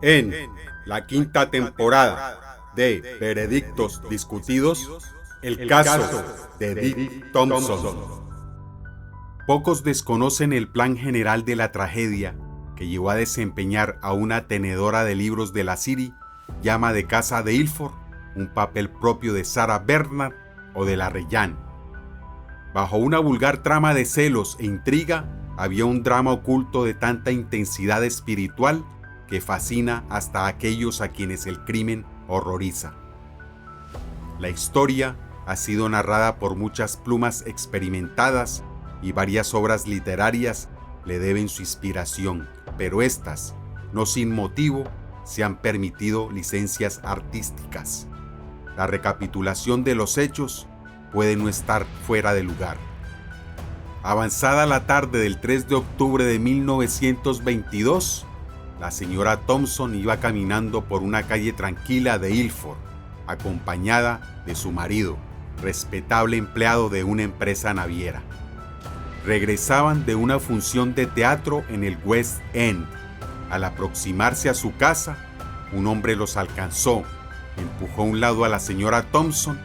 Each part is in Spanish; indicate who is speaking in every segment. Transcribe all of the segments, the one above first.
Speaker 1: En la quinta temporada de Veredictos Discutidos, el caso de Dick Thompson. Pocos desconocen el plan general de la tragedia que llevó a desempeñar a una tenedora de libros de la City, llama de casa de Ilford, un papel propio de Sarah Bernhardt o de la Rellan. Bajo una vulgar trama de celos e intriga, había un drama oculto de tanta intensidad espiritual que fascina hasta a aquellos a quienes el crimen horroriza. La historia ha sido narrada por muchas plumas experimentadas y varias obras literarias le deben su inspiración, pero estas, no sin motivo, se han permitido licencias artísticas. La recapitulación de los hechos puede no estar fuera de lugar. Avanzada la tarde del 3 de octubre de 1922, la señora Thompson iba caminando por una calle tranquila de Ilford, acompañada de su marido, respetable empleado de una empresa naviera. Regresaban de una función de teatro en el West End. Al aproximarse a su casa, un hombre los alcanzó, empujó a un lado a la señora Thompson,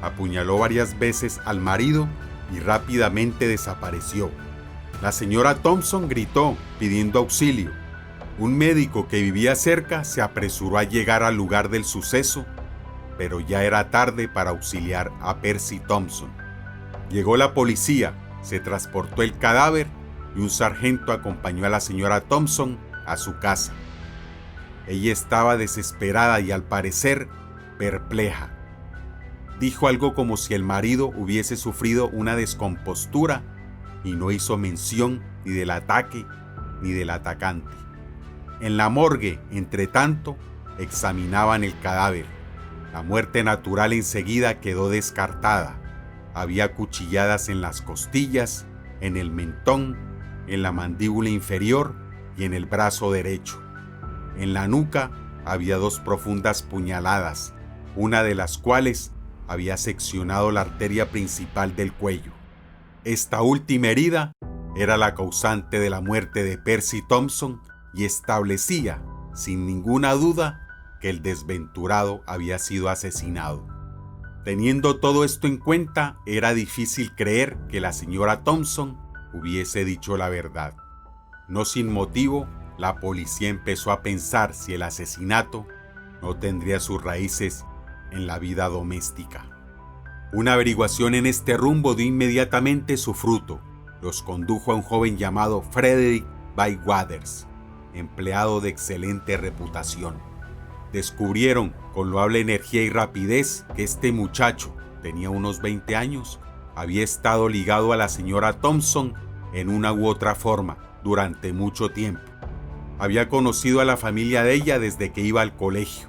Speaker 1: apuñaló varias veces al marido y rápidamente desapareció. La señora Thompson gritó pidiendo auxilio. Un médico que vivía cerca se apresuró a llegar al lugar del suceso, pero ya era tarde para auxiliar a Percy Thompson. Llegó la policía, se transportó el cadáver y un sargento acompañó a la señora Thompson a su casa. Ella estaba desesperada y al parecer perpleja. Dijo algo como si el marido hubiese sufrido una descompostura y no hizo mención ni del ataque ni del atacante. En la morgue, entre tanto, examinaban el cadáver. La muerte natural enseguida quedó descartada. Había cuchilladas en las costillas, en el mentón, en la mandíbula inferior y en el brazo derecho. En la nuca había 2 profundas puñaladas, una de las cuales había seccionado la arteria principal del cuello. Esta última herida era la causante de la muerte de Percy Thompson y establecía, sin ninguna duda, que el desventurado había sido asesinado. Teniendo todo esto en cuenta, era difícil creer que la señora Thompson hubiese dicho la verdad. No sin motivo, la policía empezó a pensar si el asesinato no tendría sus raíces en la vida doméstica. Una averiguación en este rumbo dio inmediatamente su fruto. Los condujo a un joven llamado Frederick Bywaters, empleado de excelente reputación. Descubrieron con loable energía y rapidez que este muchacho, tenía unos 20 años, había estado ligado a la señora Thompson en una u otra forma durante mucho tiempo. Había conocido a la familia de ella desde que iba al colegio.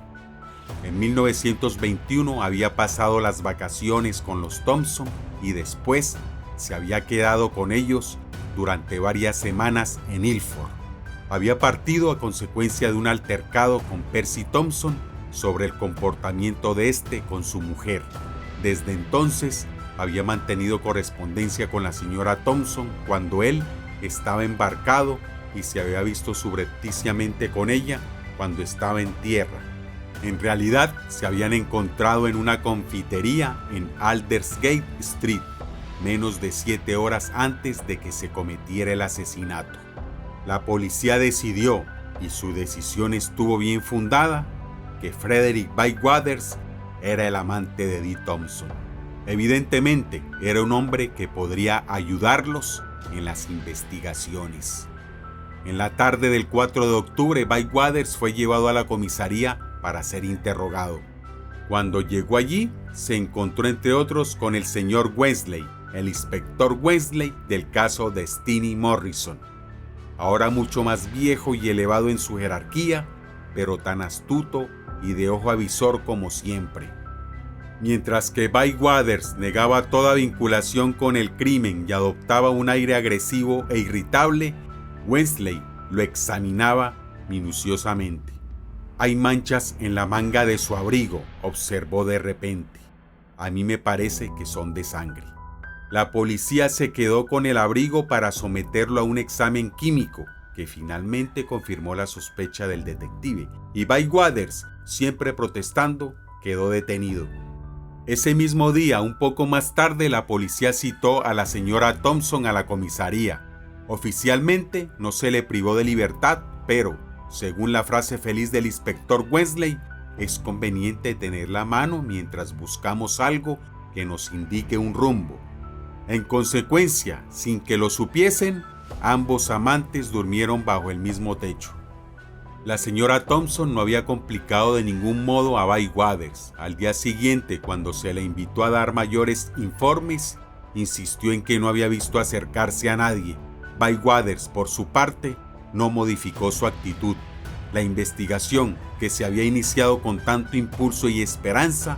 Speaker 1: En 1921 había pasado las vacaciones con los Thompson y después se había quedado con ellos durante varias semanas en Ilford. Había partido a consecuencia de un altercado con Percy Thompson sobre el comportamiento de este con su mujer. Desde entonces había mantenido correspondencia con la señora Thompson cuando él estaba embarcado y se había visto subrepticiamente con ella cuando estaba en tierra. En realidad se habían encontrado en una confitería en Aldersgate Street, menos de 7 horas antes de que se cometiera el asesinato. La policía decidió, y su decisión estuvo bien fundada, que Frederick Bywaters era el amante de Dee Thompson. Evidentemente, era un hombre que podría ayudarlos en las investigaciones. En la tarde del 4 de octubre, Bywaters fue llevado a la comisaría para ser interrogado. Cuando llegó allí, se encontró entre otros con el señor Wesley, el inspector Wesley del caso de Steenie Morrison. Ahora mucho más viejo y elevado en su jerarquía, pero tan astuto y de ojo avisor como siempre. Mientras que Bywaters negaba toda vinculación con el crimen y adoptaba un aire agresivo e irritable, Wesley lo examinaba minuciosamente. «Hay manchas en la manga de su abrigo», observó de repente. «A mí me parece que son de sangre». La policía se quedó con el abrigo para someterlo a un examen químico que finalmente confirmó la sospecha del detective, y Bywaters, siempre protestando, quedó detenido. Ese mismo día, un poco más tarde, la policía citó a la señora Thompson a la comisaría. Oficialmente no se le privó de libertad, pero, según la frase feliz del inspector Wesley, es conveniente tener la mano mientras buscamos algo que nos indique un rumbo. En consecuencia, sin que lo supiesen, ambos amantes durmieron bajo el mismo techo. La señora Thompson no había complicado de ningún modo a Bywaters. Al día siguiente, cuando se le invitó a dar mayores informes, insistió en que no había visto acercarse a nadie. Bywaters, por su parte, no modificó su actitud. La investigación, que se había iniciado con tanto impulso y esperanza,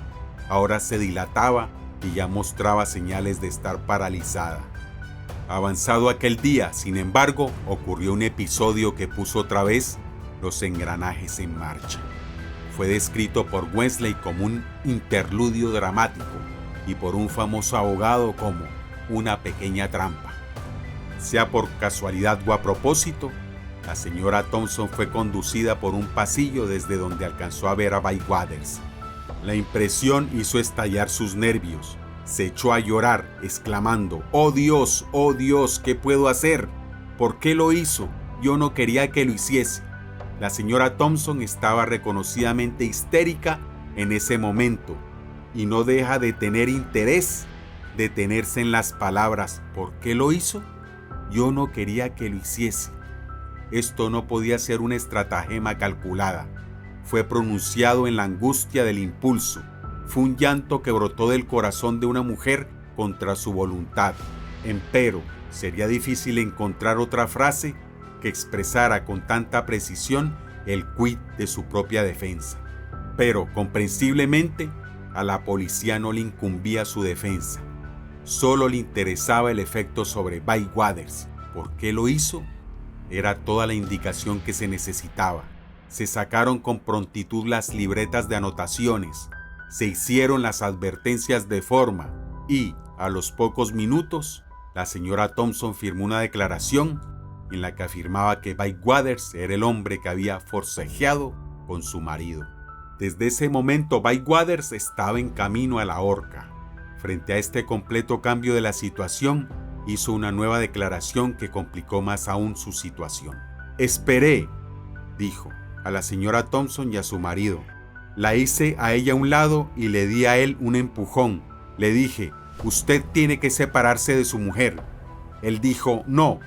Speaker 1: ahora se dilataba y ya mostraba señales de estar paralizada. Avanzado aquel día, sin embargo, ocurrió un episodio que puso otra vez los engranajes en marcha. Fue descrito por Wesley como un interludio dramático y por un famoso abogado como una pequeña trampa. Sea por casualidad o a propósito, la señora Thompson fue conducida por un pasillo desde donde alcanzó a ver a Bywaters. La impresión hizo estallar sus nervios. Se echó a llorar, exclamando: oh Dios, ¿qué puedo hacer? ¿Por qué lo hizo? Yo no quería que lo hiciese. La señora Thompson estaba reconocidamente histérica en ese momento y no deja de tener interés, detenerse en las palabras: ¿por qué lo hizo? Yo no quería que lo hiciese. Esto no podía ser una estratagema calculada. Fue pronunciado en la angustia del impulso. Fue un llanto que brotó del corazón de una mujer contra su voluntad. Empero, sería difícil encontrar otra frase que expresara con tanta precisión el quid de su propia defensa. Pero, comprensiblemente, a la policía no le incumbía su defensa. Solo le interesaba el efecto sobre Bywaters. ¿Por qué lo hizo? Era toda la indicación que se necesitaba. Se sacaron con prontitud las libretas de anotaciones, se hicieron las advertencias de forma y, a los pocos minutos, la señora Thompson firmó una declaración en la que afirmaba que Bywaters era el hombre que había forcejeado con su marido. Desde ese momento, Bywaters estaba en camino a la horca. Frente a este completo cambio de la situación, hizo una nueva declaración que complicó más aún su situación. Esperé, dijo, a la señora Thompson y a su marido. La hice a ella a un lado y le di a él un empujón. Le dije: usted tiene que separarse de su mujer. Él dijo: no.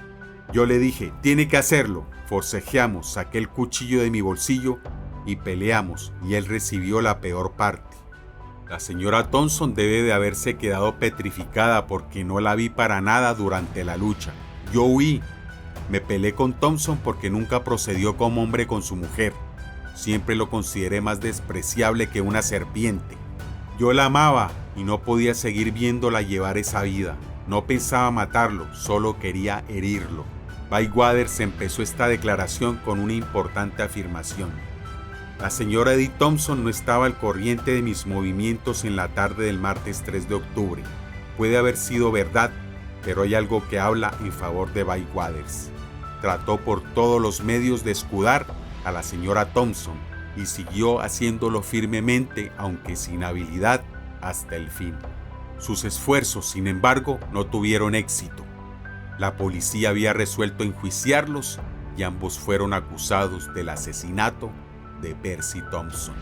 Speaker 1: Yo le dije: tiene que hacerlo. Forcejeamos, saqué el cuchillo de mi bolsillo y peleamos, y él recibió la peor parte. La señora Thompson debe de haberse quedado petrificada porque no la vi para nada durante la lucha. Yo huí. Me peleé con Thompson porque nunca procedió como hombre con su mujer. Siempre lo consideré más despreciable que una serpiente. Yo la amaba y no podía seguir viéndola llevar esa vida. No pensaba matarlo, solo quería herirlo. Bywaters empezó esta declaración con una importante afirmación. La señora Edith Thompson no estaba al corriente de mis movimientos en la tarde del martes 3 de octubre. Puede haber sido verdad, pero hay algo que habla en favor de Bywaters. Trató por todos los medios de escudar a la señora Thompson y siguió haciéndolo firmemente, aunque sin habilidad, hasta el fin. Sus esfuerzos, sin embargo, no tuvieron éxito. La policía había resuelto enjuiciarlos y ambos fueron acusados del asesinato de Percy Thompson.